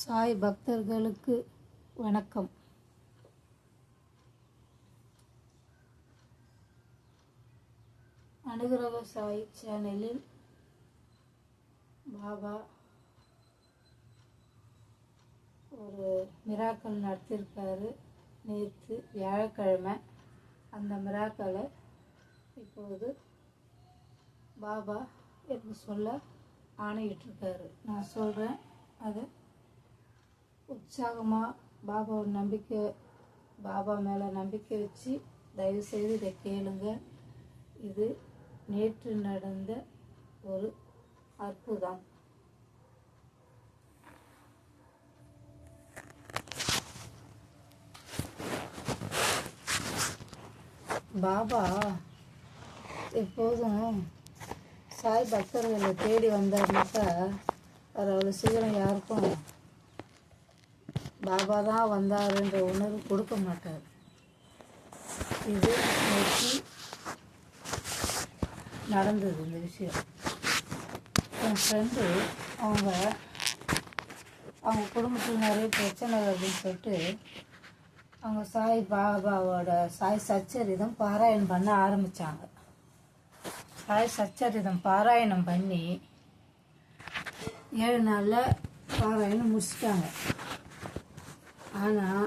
சாய் பக்தர்களுக்கு வணக்கம். அனுகிரக சாய் சேனலில் பாபா ஒரு மிராக்கல் நடத்தியிருக்காரு. நேற்று வியாழக்கிழமை அந்த மிராக்கலை இப்போது பாபா எனக்கு சொல்ல ஆணையிட்டிருக்காரு. நான் சொல்கிறேன். அதை உற்சாகமாக பாபா மேலே நம்பிக்கை வச்சு தயவுசெய்து இதை கேளுங்க. இது நேற்று நடந்த ஒரு அற்புதம். பாபா எப்போதும் சாய் பக்தர்களை தேடி வந்தாருனாக்கா அவ்வளோ சீக்கிரம் யாருக்கும் பாபா தான் வந்தாருன்ற உணர்வு கொடுக்க மாட்டார். இது நேற்று நடந்தது. இந்த விஷயம் என் ஃப்ரெண்டு அவங்க குடும்பத்தில் நிறைய பிரச்சனை அப்படின்னு சொல்லிட்டு அவங்க சாய் பாபாவோட சாய் சச்சரிதம் பாராயணம் பண்ண ஆரம்பித்தாங்க. சாய் சச்சரிதம் பாராயணம் பண்ணி 7 நாளில் பாராயணம் முடிச்சிட்டாங்க. ஆனால்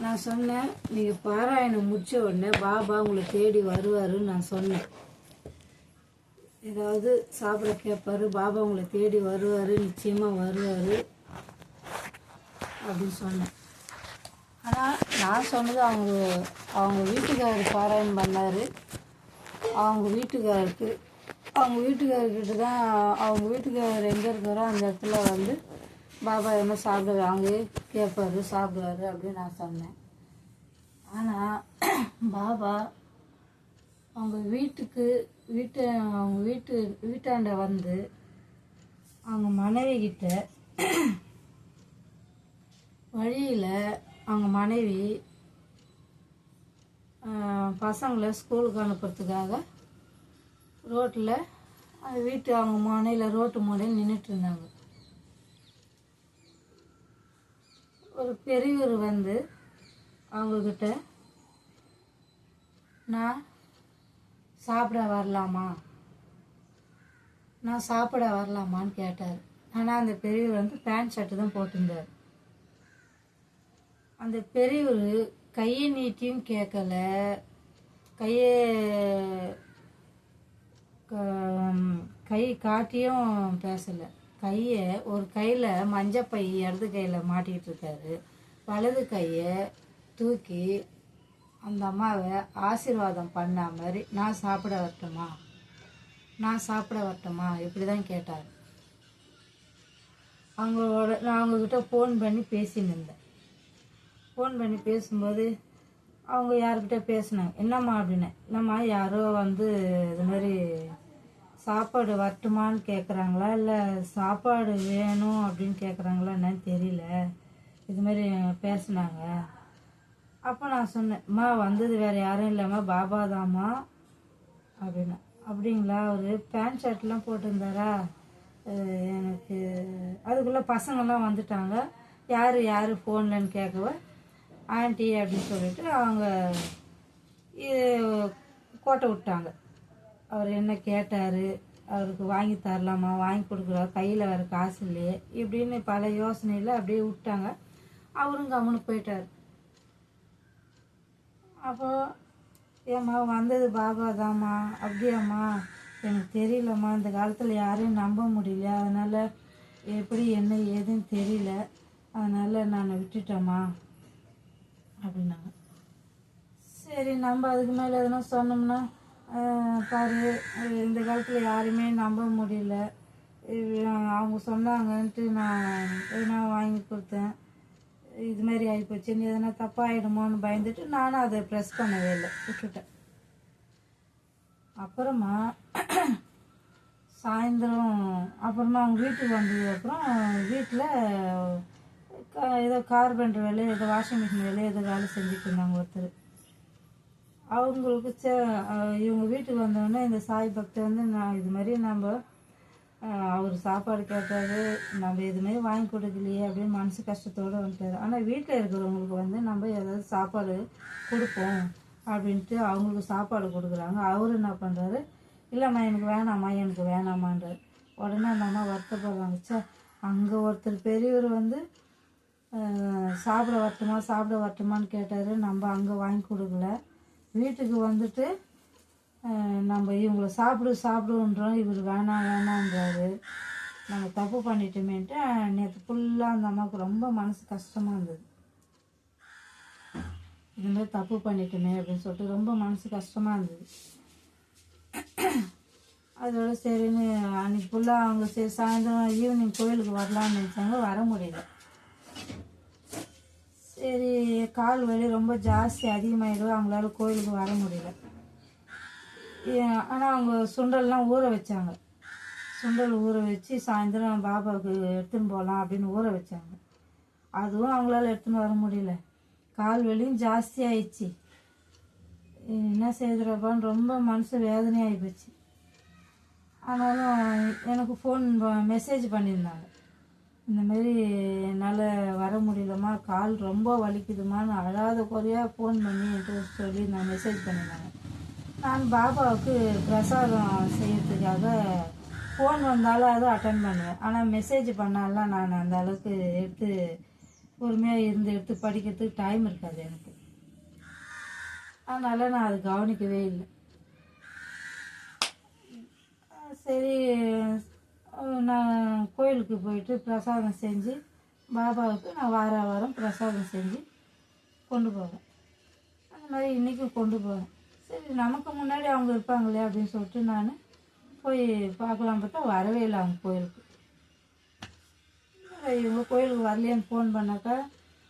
நான் சொன்னேன், நீங்கள் பாராயணம் முடித்த உடனே பாபா உங்களை தேடி வருவாருன்னு நான் சொன்னேன். ஏதாவது சாப்பிட கேட்பாரு, பாபா உங்களை தேடி வருவார், நிச்சயமாக வருவார் அப்படின்னு சொன்னேன். ஆனால் நான் சொன்னது அவங்க வீட்டுக்காரர் பாராயணம் பண்ணார். அவங்க வீட்டுக்காரர்கிட்ட தான் அவங்க வீட்டுக்காரர் எங்கே இருக்காரோ அந்த இடத்துல வந்து பாபா என்ன சாப்பிடுவாங்க கேட்பாரு, சாப்பிடுவார் அப்படின்னு நான் சொன்னேன். ஆனால் பாபா அவங்க வீட்டாண்ட வந்து அவங்க மனைவி கிட்ட வழியில் அவங்க மனைவி பசங்களை ஸ்கூலுக்கு அனுப்புறதுக்காக ரோட்டில் அவங்க முனையில் ரோட்டு முனையில் நின்றுட்டு இருந்தாங்க. ஒரு பெரியவர் வந்து அவங்கக்கிட்ட நான் சாப்பிட வரலாமான்னு கேட்டார். ஆனால் அந்த பெரியவர் வந்து பேண்ட் ஷர்ட்டு தான் போட்டிருந்தார். அந்த பெரியவர் கையை நீட்டியும் கேட்கல, கை காட்டியும் பேசலை. ஒரு கையில் மஞ்சப்பை இடது கையில் மாட்டிகிட்டு இருக்காரு. வலது கையை தூக்கி அந்த அம்மாவை ஆசீர்வாதம் பண்ண மாதிரி நான் சாப்பிட வரட்டுமா இப்படி தான் கேட்டார். நான் அவங்கக்கிட்ட ஃபோன் பண்ணி பேசின்னு இருந்தேன். ஃபோன் பண்ணி பேசும்போது அவங்க யார்கிட்ட பேசினாங்க, என்னம்மா அப்படின்னேன். என்னம்மா யாரோ வந்து இது மாதிரி சாப்பாடு வரட்டுமான்னு கேட்குறாங்களா, இல்லை சாப்பாடு வேணும் அப்படின்னு கேட்குறாங்களா என்னன்னு தெரியல, இது மாதிரி பேசினாங்க. அப்போ நான் சொன்னேன், அம்மா வந்தது வேறு யாரும் இல்லைம்மா, பாபா தாம்மா அப்படின்னா. அப்படிங்களா, அவர் பேண்ட் ஷர்ட்லாம் போட்டிருந்தாரா, எனக்கு அதுக்குள்ளே பசங்கள்லாம் வந்துட்டாங்க. யார் ஃபோன்லன்னு கேட்கவ ஆண்டி அப்படின்னு சொல்லிட்டு அவங்க கோட்டை விட்டாங்க. அவர் என்ன கேட்டார், அவருக்கு வாங்கி தரலாமா, வாங்கி கொடுக்குறாரு, கையில் வேறு காசு இல்லையே இப்படின்னு பல யோசனையில் அப்படியே விட்டாங்க. அவரும் கம்முன்னு போயிட்டார். அப்போது ஏம்மா வந்தது பாபா தாம்மா, அப்படியாம்மா, எனக்கு தெரியலம்மா, இந்த காலத்தில் யாரையும் நம்ப முடியல, அதனால் எப்படி என்ன ஏதுன்னு தெரியல, அதனால் நான் விட்டுட்டேம்மா அப்படின்னாங்க. சரி, நம்ம அதுக்கு மேலே எதுனா சொன்னோம்னா பாரு, இந்த காலத்தில் யாருமே நம்ப முடியல, அவங்க சொன்னாங்கன்ட்டு நான் எதுனா வாங்கி கொடுத்தேன், இது மாதிரி ஆகிப்போச்சு, நீ எதனா தப்பாகிடுமோன்னு பயந்துட்டு நானும் அதை ப்ரெஸ் பண்ணவே இல்லை, விட்டுட்டேன். அப்புறமா சாயந்தரம் அவங்க வீட்டுக்கு வந்ததுக்கப்புறம் வீட்டில் ஏதோ கார்பெண்டர் வேலை, ஏதோ வாஷிங் மிஷின் வேலை, ஏதோ வேலை செஞ்சுட்டு இருந்தாங்க ஒருத்தர். அவங்களுக்கு இவங்க வீட்டுக்கு வந்தோடனே இந்த சாய் பக்தர் வந்து நான் இது மாதிரி நம்ம அவர் சாப்பாடு கேட்டார், நம்ம எதுவுமே வாங்கி கொடுக்கலையே அப்படின்னு மனசு கஷ்டத்தோடு வந்துட்டார். ஆனால் வீட்டில் இருக்கிறவங்களுக்கு வந்து நம்ம ஏதாவது சாப்பாடு கொடுப்போம் அப்படின்ட்டு அவங்களுக்கு சாப்பாடு கொடுக்குறாங்க. அவர் என்ன பண்ணுறாரு, இல்லைம்மா எனக்கு வேணாம்மா எனக்கு வேணாமான்றார். உடனே அந்த அம்மா வருத்தப்படுறாங்க. அங்கே ஒருத்தர் பெரியவர் வந்து சாப்பிட வரட்டுமான்னு கேட்டார். நம்ம அங்கே வாங்கி கொடுக்கல. வீட்டுக்கு வந்துட்டு நம்ம இவங்கள சாப்பிடுன்றோம், இவர் வேணான்றாரு. நம்ம தப்பு பண்ணிட்டோமேன்ட்டு நேற்று ஃபுல்லாக அந்த அம்மாவுக்கு ரொம்ப மனசு கஷ்டமாக இருந்தது. இதுமாதிரி தப்பு பண்ணிட்டோமே அப்படின்னு சொல்லிட்டு ரொம்ப மனசு கஷ்டமாக இருந்தது. அதோட சரின்னு அன்றைக்கி ஃபுல்லாக அவங்க சரி சாயந்தரம் ஈவினிங் கோயிலுக்கு வரலான்னு நினச்சாங்க, வர முடியல. சரி கால் வலி ரொம்ப ஜாஸ்தி அதிகமாகிடும், அவங்களால கோயிலுக்கு வர முடியல. ஆனால் அவங்க சுண்டல்லாம் ஊற வச்சாங்க. சுண்டல் ஊற வச்சு சாயந்தரம் பாபாவுக்கு எடுத்துன்னு போகலாம் அப்படின்னு ஊற வச்சாங்க. அதுவும் அவங்களால எடுத்துன்னு வர முடியல. கால் வலியும் ஜாஸ்தி ஆயிடுச்சு. என்ன செய்கிறப்பான்னு ரொம்ப மனசு வேதனையாகி போச்சு. ஆனாலும் எனக்கு மெசேஜ் பண்ணியிருந்தாங்க, இந்தமாரி என்னால் வர முடியலம்மா, கால் ரொம்ப வலிக்குதுமான்னு அழாத குறையாக ஃபோன் பண்ணி என்கிட்ட சொல்லி நான் மெசேஜ் பண்ணியிருந்தாங்க. நான் பாபாவுக்கு பிரசாதம் செய்யறதுக்காக ஃபோன் வந்தாலும் அதை அட்டன் பண்ணுவேன். ஆனால் மெசேஜ் பண்ணாலாம் நான் அந்த அளவுக்கு எடுத்து பொறுமையாக எடுத்து படிக்கிறதுக்கு டைம் இருக்காது எனக்கு. அதனால் நான் அது கவனிக்கவே இல்லை. சரி நான் கோயிலுக்கு போயிட்டு பிரசாதம் செஞ்சு பாபாவுக்கு நான் வாரம் பிரசாதம் செஞ்சு கொண்டு போவேன். அந்த மாதிரி இன்றைக்கும் கொண்டு போவேன். சரி நமக்கு முன்னாடி அவங்க இருப்பாங்களே அப்படின்னு சொல்லிட்டு நான் போய் பார்க்கலாம் பார்த்தா வரவே இல்லை அவங்க கோயிலுக்கு. இவங்க கோயிலுக்கு வரலையான்னு ஃபோன் பண்ணாக்கா,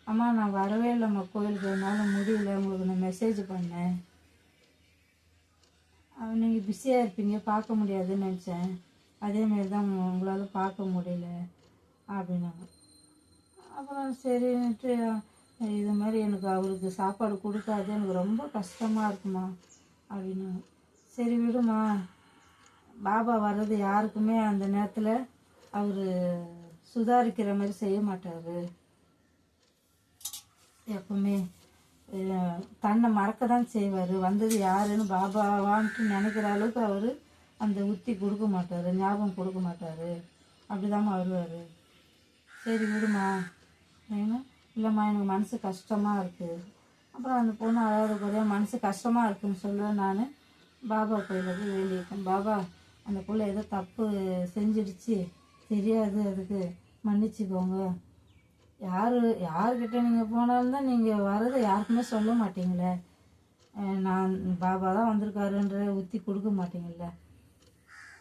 அம்மா நான் வரவே இல்லைம்மா கோயிலுக்கு, என்னால் முடியல, உங்களுக்கு நான் மெசேஜ் பண்ணேன், நீங்கள் பிஸியாக இருப்பீங்க பார்க்க முடியாதுன்னு நினச்சேன், அதேமாரி தான் உங்களால் பார்க்க முடியல அப்படின்னாங்க. அப்புறம் சரின்ட்டு இது மாதிரி எனக்கு அவருக்கு சாப்பாடு கொடுக்காது, எனக்கு ரொம்ப கஷ்டமாக இருக்குமா அப்படின்னாங்க. சரி விடுமா, பாபா வர்றது யாருக்குமே அந்த நேரத்தில் அவர் சுதாரிக்கிற மாதிரி செய்ய மாட்டார். எப்பவுமே தன்னை மறக்க தான் செய்வார். வந்தது யாருன்னு பாபாவான்ட்டு நினைக்கிற அளவுக்கு அவர் அந்த உத்தி கொடுக்க மாட்டார், ஞாபகம் கொடுக்க மாட்டார். அப்படிதாம்மா வருவார். சரி விடுமா ஏன்னா, இல்லைம்மா எனக்கு மனசு கஷ்டமாக இருக்குது. அப்புறம் அந்த பொண்ணு அழகாத குறையாக மனசு கஷ்டமாக இருக்குன்னு சொல்ல நான் பாபா கோயிலில் போய் வேண்டியிருக்கேன். பாபா அந்த பிள்ளை ஏதோ தப்பு செஞ்சிடுச்சு, தெரியாது, அதுக்கு மன்னிச்சுக்கோங்க. யார்கிட்ட நீங்கள் போனாலும் தான் நீங்கள் வர்றதை யாருக்குமே சொல்ல மாட்டீங்களே, நான் பாபா தான் வந்திருக்காருன்ற உத்தி கொடுக்க மாட்டீங்கள.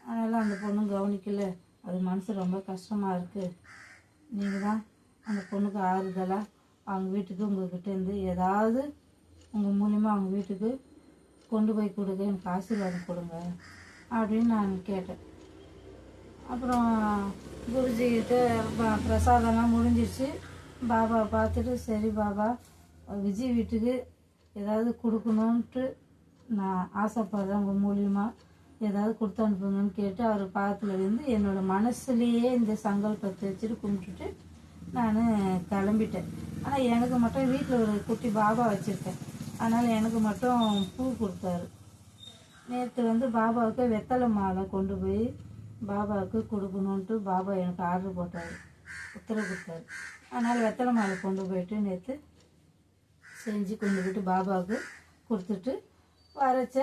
அதனால் அந்த பொண்ணும் கவனிக்கல. அது மனசு ரொம்ப கஷ்டமாக இருக்குது. நீங்கள் தான் அந்த பொண்ணுக்கு ஆறுதலாக அவங்க வீட்டுக்கு உங்கள்கிட்டேருந்து ஏதாவது உங்கள் மூலிமா அவங்க வீட்டுக்கு கொண்டு போய் கொடுங்க, எனக்கு ஆசீர்வாதம் கொடுங்க அப்படின்னு நான் கேட்டேன். அப்புறம் குருஜிக்கிட்ட பிரசாதம்லாம் முடிஞ்சிடுச்சு. பாபாவை பார்த்துட்டு சரி பாபா, விஜய் வீட்டுக்கு ஏதாவது கொடுக்கணுன்ட்டு நான் ஆசைப்படுறேன், உங்கள் மூலியமாக ஏதாவது கொடுத்து அனுப்புங்கன்னு கேட்டு அவர் பாதத்தில் இருந்து என்னோடய மனசுலேயே இந்த சங்கல்பத்தை வச்சுட்டு கும்பிட்டுட்டு நான் கிளம்பிட்டேன். ஆனால் எனக்கு மட்டும் வீட்டில் ஒரு குட்டி பாபா வச்சுருக்கேன், அதனால் எனக்கு மட்டும் பூ கொடுத்தாரு. நேற்று வந்து பாபாவுக்கு வெத்தலை மாலை கொண்டு போய் பாபாவுக்கு கொடுக்கணுன்ட்டு பாபா எனக்கு ஆர்டர் போட்டார், உத்தரவு கொடுத்தாரு. அதனால் வெத்தலை மாலை கொண்டு போயிட்டு நேற்று செஞ்சு கொண்டு போய்ட்டு பாபாவுக்கு கொடுத்துட்டு வரைச்ச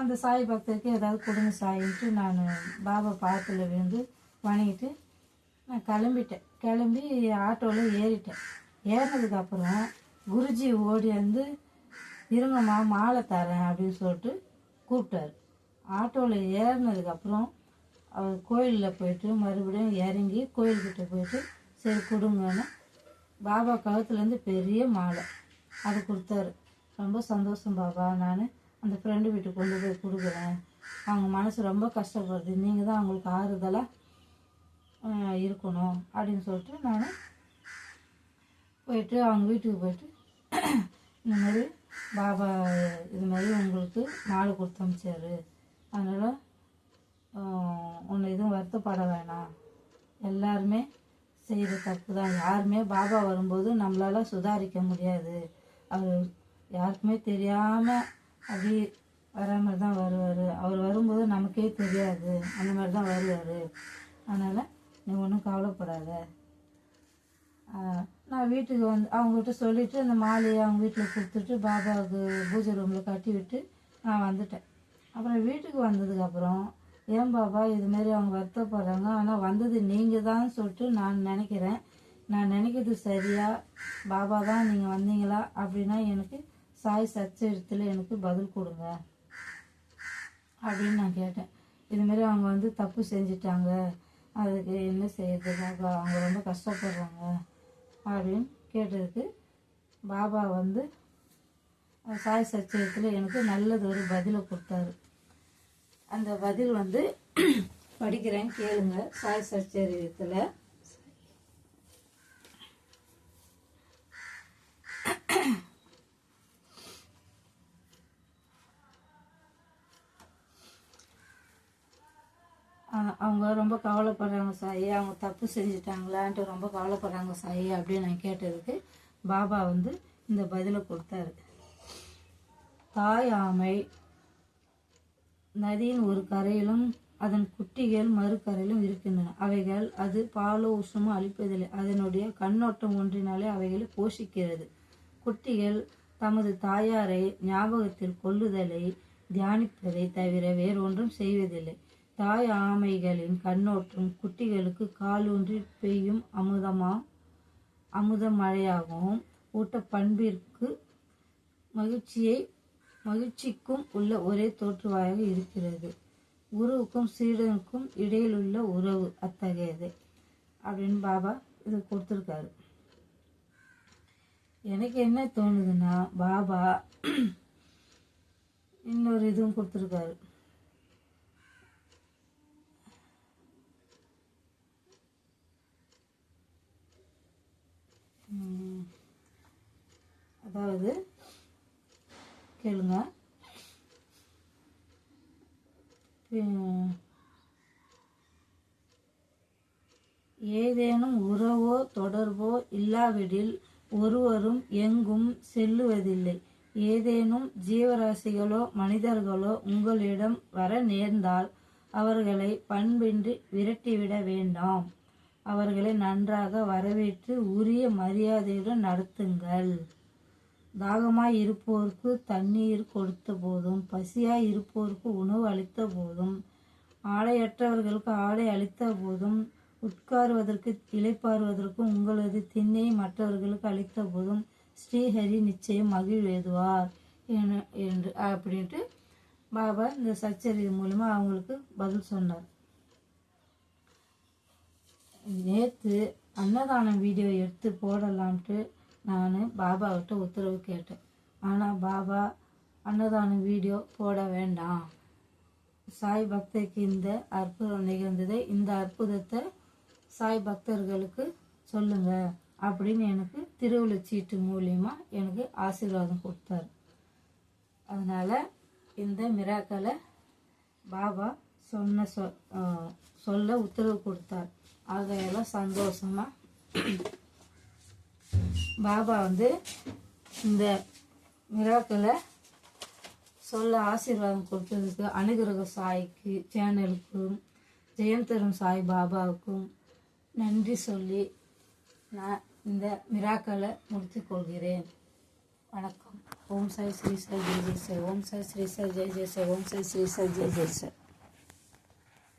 அந்த சாய் பக்தருக்கு ஏதாவது கொடுங்க சாயின்ட்டு நான் பாபா பாதத்தில் விழுந்து வணங்கிட்டு நான் கிளம்பிட்டேன். கிளம்பி ஆட்டோவில் ஏறிட்டேன். ஏறினதுக்கப்புறம் குருஜி ஓடி வந்து இருங்கம்மா மாலை தரேன் அப்படின்னு சொல்லிட்டு கூப்பிட்டாரு. ஆட்டோவில் ஏறினதுக்கப்புறம் அவர் கோயிலில் போயிட்டு மறுபடியும் இறங்கி கோயில்கிட்ட போயிட்டு சரி கொடுங்கன்னு பாபா கழுத்துலேருந்து பெரிய மாலை அது கொடுத்தாரு. ரொம்ப சந்தோஷம் பாபா, நான் அந்த ஃப்ரெண்டு வீட்டுக்கு கொண்டு போய் கொடுக்குறேன், அவங்க மனசு ரொம்ப கஷ்டப்படுது, நீங்கள் தான் அவங்களுக்கு ஆறுதலாக இருக்கணும் அப்படின்னு சொல்லிட்டு நான் போயிட்டு அவங்க வீட்டுக்கு போயிட்டு இந்த மாதிரி பாபா இது மாதிரி உங்களுக்கு மாலை கொடுத்து அனுப்பிச்சாரு, அதனால் வருத்தப்பட வேணாம், எல்லாருமே செய்கிற தப்பு தான். யாருமே பாபா வரும்போது நம்மளால் சுதாரிக்க முடியாது. அவர் யாருக்குமே தெரியாமல் அப்படி வர மாதிரி தான் வருவார். அவர் வரும்போது நமக்கே தெரியாது, அந்த மாதிரி தான் வருவார். அதனால் நீ ஒன்றும் கவலைப்படாத. நான் வீட்டுக்கு வந்து அவங்ககிட்ட சொல்லிவிட்டு அந்த மாலையை அவங்க வீட்டில் கொடுத்துட்டு பாபாவுக்கு பூஜை ரூமில் கட்டி விட்டு நான் வந்துட்டேன். அப்புறம் வீட்டுக்கு வந்ததுக்கப்புறம், ஏன் பாபா இதுமாரி அவங்க வருத்தப்படுறாங்க, ஆனால் வந்தது நீங்கள் தான் சொல்லிட்டு நான் நினைக்கிறேன். நான் நினைக்கிறது சரியா, பாபா தான் நீங்கள் வந்தீங்களா அப்படின்னா எனக்கு சாய் சச்சரித்தில் எனக்கு பதில் கொடுங்க அப்படின்னு நான் கேட்டேன். இதுமாரி அவங்க வந்து தப்பு செஞ்சிட்டாங்க, அதுக்கு என்ன செய்யுது பாபா, அவங்க ரொம்ப கஷ்டப்படுறாங்க அப்படின்னு கேட்டதுக்கு பாபா வந்து சாய் சச்சரித்தில் எனக்கு நல்லது ஒரு பதிலை கொடுத்தாரு. அந்த பதில் வந்து படிக்கிறேன், கேளுங்க. சாய் சச்சரித்தில் அவங்க ரொம்ப கவலைப்படுறாங்க சாயி, அவங்க தப்பு செஞ்சிட்டாங்களான்ட்டு ரொம்ப கவலைப்படுறாங்க சாயி அப்படின்னு நான் கேட்டதுக்கு பாபா வந்து இந்த பதிலை கொடுத்தாரு. தாய் ஆமை நதியின் ஒரு கரையிலும் அதன் குட்டிகள் மறுகரையிலும் இருக்கின்றன. அவைகள் அது பாலோ உஷ்ணமோ அளிப்பதில்லை. அதனுடைய கண்ணோட்டம் ஒன்றினாலே அவைகளை போஷிக்கிறது. குட்டிகள் தமது தாயாரை ஞாபகத்தில் கொள்ளுதலை தியானிப்பதை தவிர வேறொன்றும் செய்வதில்லை. தாய் ஆமைகளின் கண்ணோட்டம் குட்டிகளுக்கு காலூன்றி பெய்யும் அமுத மழையாகவும் ஊட்ட பண்பிற்கு மகிழ்ச்சிக்கும் உள்ள ஒரே தோற்றுவாயாக இருக்கிறது. குருவுக்கும் சீடனுக்கும் இடையில் உள்ள உறவு அத்தகையது அப்படின்னு பாபா இது கொடுத்துருக்காரு. எனக்கு என்ன தோணுதுன்னா, பாபா இன்னொரு இதுவும் கொடுத்துருக்காரு. அதாவது கேளுங்க, ஏதேனும் உறவோ தொடர்போ இல்லாவிடில் ஒருவரும் எங்கும் செல்லுவதில்லை. ஏதேனும் ஜீவராசிகளோ மனிதர்களோ உங்களிடம் வர நேர்ந்தால் அவர்களை பண்பின்றி விரட்டிவிட வேண்டாம். அவர்களை நன்றாக வரவேற்று உரிய மரியாதையுடன் நடத்துங்கள். தாகமாய் இருப்போருக்கு தண்ணீர் கொடுத்த போதும், பசியாய் இருப்போருக்கு உணவு அளித்த போதும், ஆடையற்றவர்களுக்கு ஆடை அளித்த போதும், உட்காருவதற்கு இளைப்பாறுவதற்கும் உங்களது திண்ணை மற்றவர்களுக்கு அளித்த போதும் ஸ்ரீஹரி நிச்சயம் மகிழ்வேதுவார் என்று அப்படின்ட்டு பாபா இந்த சச்சரி மூலமா அவங்களுக்கு பதில் சொன்னார். நேற்று அன்னதானம் வீடியோ எடுத்து போடலான்ட்டு நான் பாபாவிட்ட உத்தரவு கேட்டேன். ஆனால் பாபா அன்னதானம் வீடியோ போட வேண்டாம், சாய் பக்தருக்கு இந்த அற்புதம் நிகழ்ந்தது, இந்த அற்புதத்தை சாய் பக்தர்களுக்கு சொல்லுங்க அப்படின்னு எனக்கு திருவுளச்சீட்டு மூலியமாக எனக்கு ஆசீர்வாதம் கொடுத்தாரு. அதனால் இந்த மிராக்களை பாபா சொல்ல உத்தரவு கொடுத்தார். ஆகையெல்லாம் சந்தோஷமாக பாபா வந்து இந்த மிராக்களை சொல்ல ஆசீர்வாதம் கொடுத்ததுக்கு அனுகிரக சாய்க்கு சேனலுக்கும் ஜெயம் தரும் சாய் பாபாவுக்கும் நன்றி சொல்லி நான் இந்த மிராக்களை முடித்து கொள்கிறேன். வணக்கம். ஓம் சாய் ஸ்ரீ சாய் ஜெய் ஜெய் சாய். ஓம் சாய் ஸ்ரீ சாய் ஜெய் ஜெய் சாய். ஓம் சாய் ஸ்ரீ சாய் ஜெய் ஜெய் சாய்.